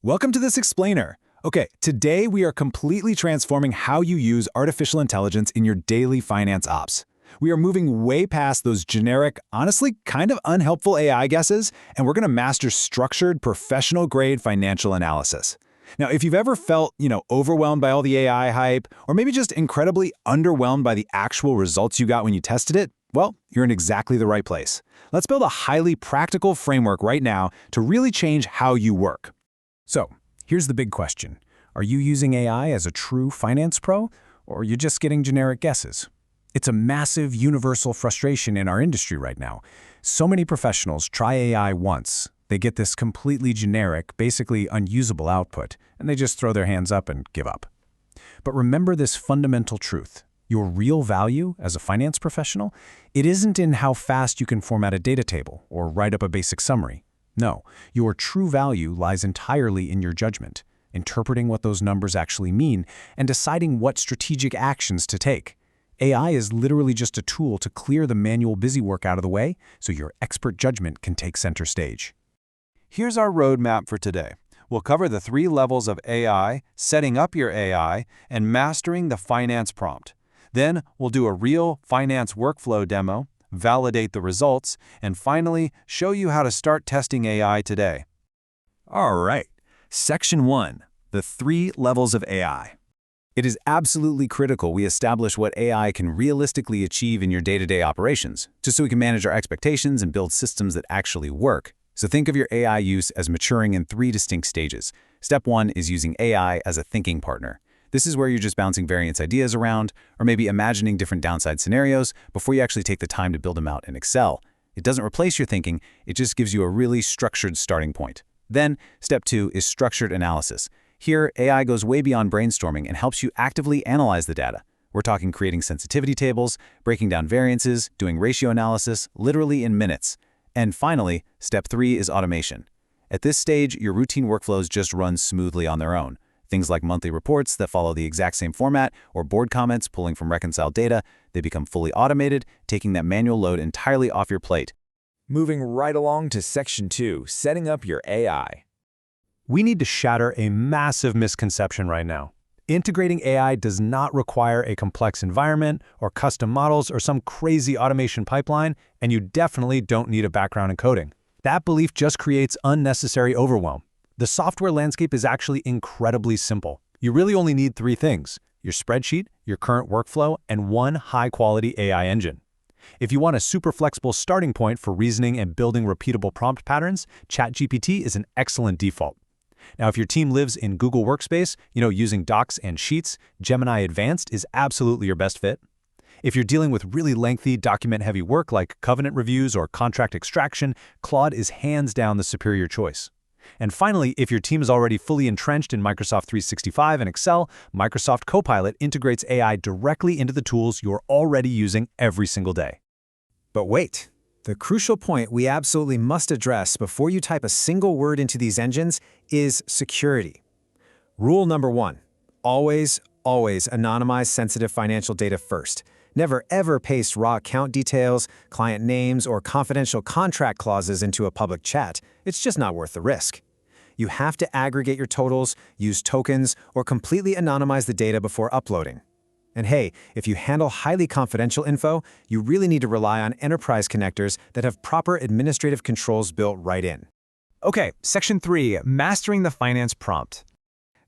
Welcome to this explainer. Okay, today we are completely transforming how you use artificial intelligence in your daily finance ops. We are moving way past those generic, honestly kind of unhelpful AI guesses, and we're going to master structured, professional-grade financial analysis. Now, if you've ever felt, overwhelmed by all the AI hype, or maybe just incredibly underwhelmed by the actual results you got when you tested it, well, you're in exactly the right place. Let's build a highly practical framework right now to really change how you work. So, here's the big question. Are you using AI as a true finance pro, or are you just getting generic guesses? It's a massive universal frustration in our industry right now. So many professionals try AI once. They get this completely generic, basically unusable output, and they just throw their hands up and give up. But remember this fundamental truth. Your real value as a finance professional, it isn't in how fast you can format a data table or write up a basic summary. No, your true value lies entirely in your judgment, interpreting what those numbers actually mean, and deciding what strategic actions to take. AI is literally just a tool to clear the manual busywork out of the way so your expert judgment can take center stage. Here's our roadmap for today. We'll cover the 3 levels of AI, setting up your AI, and mastering the finance prompt. Then we'll do a real finance workflow demo, validate the results, and finally, show you how to start testing AI today. All right, Section 1, the 3 levels of AI. It is absolutely critical we establish what AI can realistically achieve in your day-to-day operations, just so we can manage our expectations and build systems that actually work. So think of your AI use as maturing in 3 distinct stages. Step 1 is using AI as a thinking partner. This is where you're just bouncing variance ideas around, or maybe imagining different downside scenarios before you actually take the time to build them out in Excel. It doesn't replace your thinking, it just gives you a really structured starting point. Then, step 2 is structured analysis. Here, AI goes way beyond brainstorming and helps you actively analyze the data. We're talking creating sensitivity tables, breaking down variances, doing ratio analysis, literally in minutes. And finally, step 3 is automation. At this stage, your routine workflows just run smoothly on their own. Things like monthly reports that follow the exact same format or board comments pulling from reconciled data, they become fully automated, taking that manual load entirely off your plate. Moving right along to Section 2, setting up your AI. We need to shatter a massive misconception right now. Integrating AI does not require a complex environment or custom models or some crazy automation pipeline, and you definitely don't need a background in coding. That belief just creates unnecessary overwhelm. The software landscape is actually incredibly simple. You really only need 3 things: your spreadsheet, your current workflow, and one high-quality AI engine. If you want a super flexible starting point for reasoning and building repeatable prompt patterns, ChatGPT is an excellent default. Now, if your team lives in Google Workspace, using Docs and Sheets, Gemini Advanced is absolutely your best fit. If you're dealing with really lengthy, document-heavy work like covenant reviews or contract extraction, Claude is hands down the superior choice. And finally, if your team is already fully entrenched in Microsoft 365 and Excel, Microsoft Copilot integrates AI directly into the tools you're already using every single day. But wait, the crucial point we absolutely must address before you type a single word into these engines is security. Rule number 1, always anonymize sensitive financial data first. Never ever paste raw account details, client names, or confidential contract clauses into a public chat. It's just not worth the risk. You have to aggregate your totals, use tokens, or completely anonymize the data before uploading. And hey, if you handle highly confidential info, you really need to rely on enterprise connectors that have proper administrative controls built right in. Okay, Section 3, mastering the finance prompt.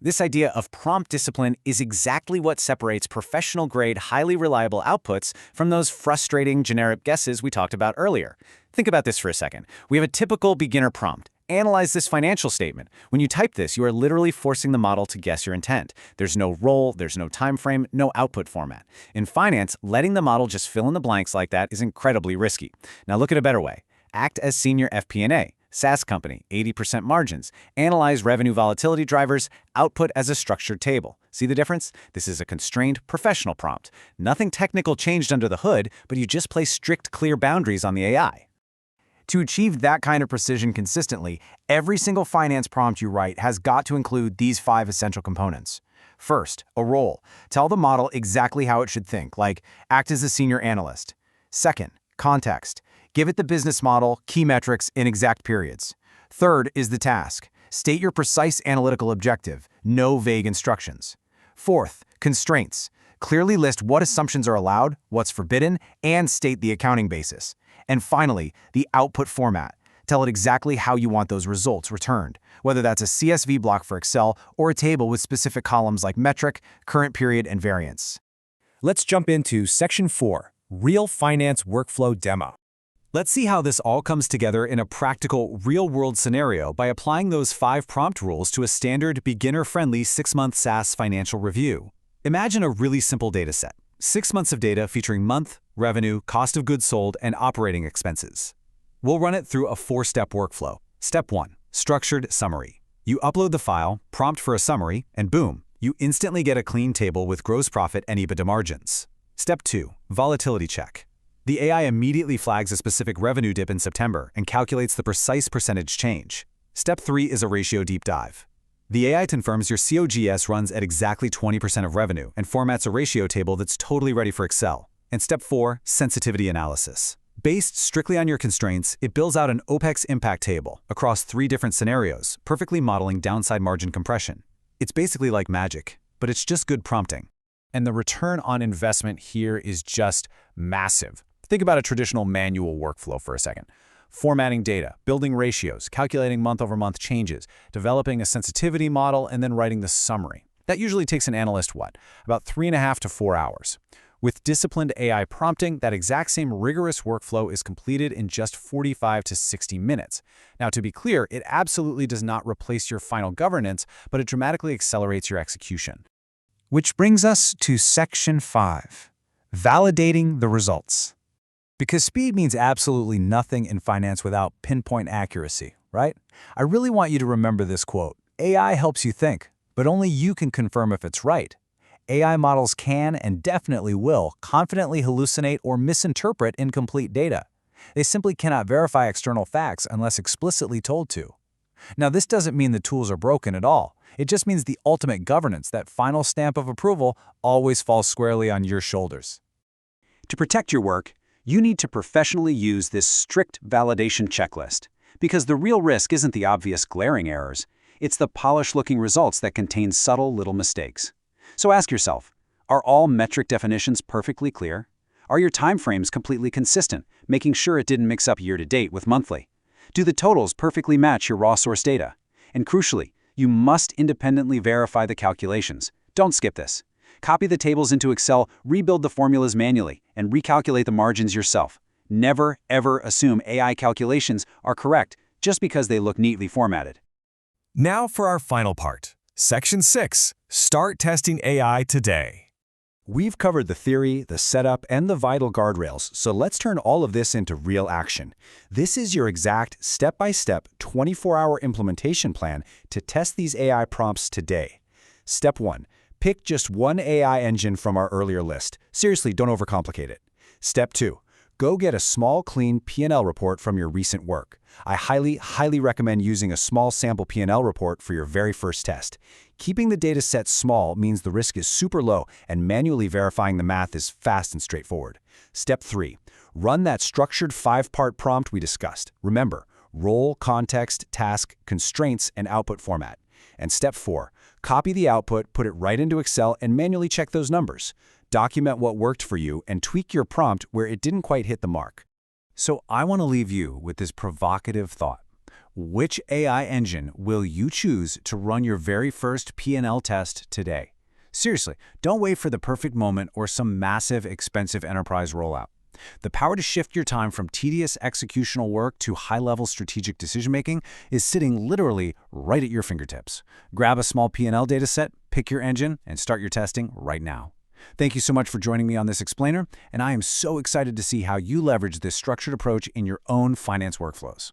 This idea of prompt discipline is exactly what separates professional-grade, highly reliable outputs from those frustrating generic guesses we talked about earlier. Think about this for a second. We have a typical beginner prompt. Analyze this financial statement. When you type this, you are literally forcing the model to guess your intent. There's no role, there's no time frame, no output format. In finance, letting the model just fill in the blanks like that is incredibly risky. Now look at a better way. Act as senior FP&A. SaaS company, 80% margins. Analyze revenue volatility drivers, output as a structured table. See the difference? This is a constrained, professional prompt. Nothing technical changed under the hood, but you just place strict, clear boundaries on the AI. To achieve that kind of precision consistently, every single finance prompt you write has got to include these 5 essential components. First, a role. Tell the model exactly how it should think, like act as a senior analyst. Second, context. Give it the business model, key metrics, and exact periods. Third is the task. State your precise analytical objective, no vague instructions. Fourth, constraints. Clearly list what assumptions are allowed, what's forbidden, and state the accounting basis. And finally, the output format. Tell it exactly how you want those results returned, whether that's a CSV block for Excel or a table with specific columns like metric, current period, and variance. Let's jump into Section 4, Real Finance Workflow Demo. Let's see how this all comes together in a practical, real-world scenario by applying those 5 prompt rules to a standard, beginner-friendly 6-month SaaS financial review. Imagine a really simple data set. 6 months of data featuring month, revenue, cost of goods sold, and operating expenses. We'll run it through a 4-step workflow. Step 1, structured summary. You upload the file, prompt for a summary, and boom, you instantly get a clean table with gross profit and EBITDA margins. Step 2, volatility check. The AI immediately flags a specific revenue dip in September and calculates the precise percentage change. Step 3 is a ratio deep dive. The AI confirms your COGS runs at exactly 20% of revenue and formats a ratio table that's totally ready for Excel. And Step 4, sensitivity analysis. Based strictly on your constraints, it builds out an OPEX impact table across 3 different scenarios, perfectly modeling downside margin compression. It's basically like magic, but it's just good prompting. And the return on investment here is just massive. Think about a traditional manual workflow for a second. Formatting data, building ratios, calculating month-over-month changes, developing a sensitivity model, and then writing the summary. That usually takes an analyst, about 3.5 to 4 hours. With disciplined AI prompting, that exact same rigorous workflow is completed in just 45 to 60 minutes. Now, to be clear, it absolutely does not replace your final governance, but it dramatically accelerates your execution. Which brings us to Section 5, Validating the Results. Because speed means absolutely nothing in finance without pinpoint accuracy, right? I really want you to remember this quote. AI helps you think, but only you can confirm if it's right. AI models can and definitely will confidently hallucinate or misinterpret incomplete data. They simply cannot verify external facts unless explicitly told to. Now, this doesn't mean the tools are broken at all. It just means the ultimate governance, that final stamp of approval, always falls squarely on your shoulders. To protect your work, you need to professionally use this strict validation checklist, because the real risk isn't the obvious glaring errors, it's the polished-looking results that contain subtle little mistakes. So ask yourself, are all metric definitions perfectly clear? Are your timeframes completely consistent, making sure it didn't mix up year-to-date with monthly? Do the totals perfectly match your raw source data? And crucially, you must independently verify the calculations. Don't skip this. Copy the tables into Excel, rebuild the formulas manually, and recalculate the margins yourself. Never, ever assume AI calculations are correct just because they look neatly formatted. Now for our final part. Section 6. Start testing AI today. We've covered the theory, the setup, and the vital guardrails, so let's turn all of this into real action. This is your exact step-by-step 24-hour implementation plan to test these AI prompts today. Step 1. Pick just one AI engine from our earlier list. Seriously, don't overcomplicate it. Step 2. Go get a small, clean P&L report from your recent work. I highly recommend using a small sample P&L report for your very first test. Keeping the data set small means the risk is super low, and manually verifying the math is fast and straightforward. Step 3. Run that structured 5-part prompt we discussed. Remember, role, context, task, constraints, and output format. And Step 4. Copy the output, put it right into Excel, and manually check those numbers. Document what worked for you and tweak your prompt where it didn't quite hit the mark. So I want to leave you with this provocative thought. Which AI engine will you choose to run your very first P&L test today? Seriously, don't wait for the perfect moment or some massive, expensive enterprise rollout. The power to shift your time from tedious executional work to high-level strategic decision-making is sitting literally right at your fingertips. Grab a small P&L dataset, pick your engine, and start your testing right now. Thank you so much for joining me on this explainer, and I am so excited to see how you leverage this structured approach in your own finance workflows.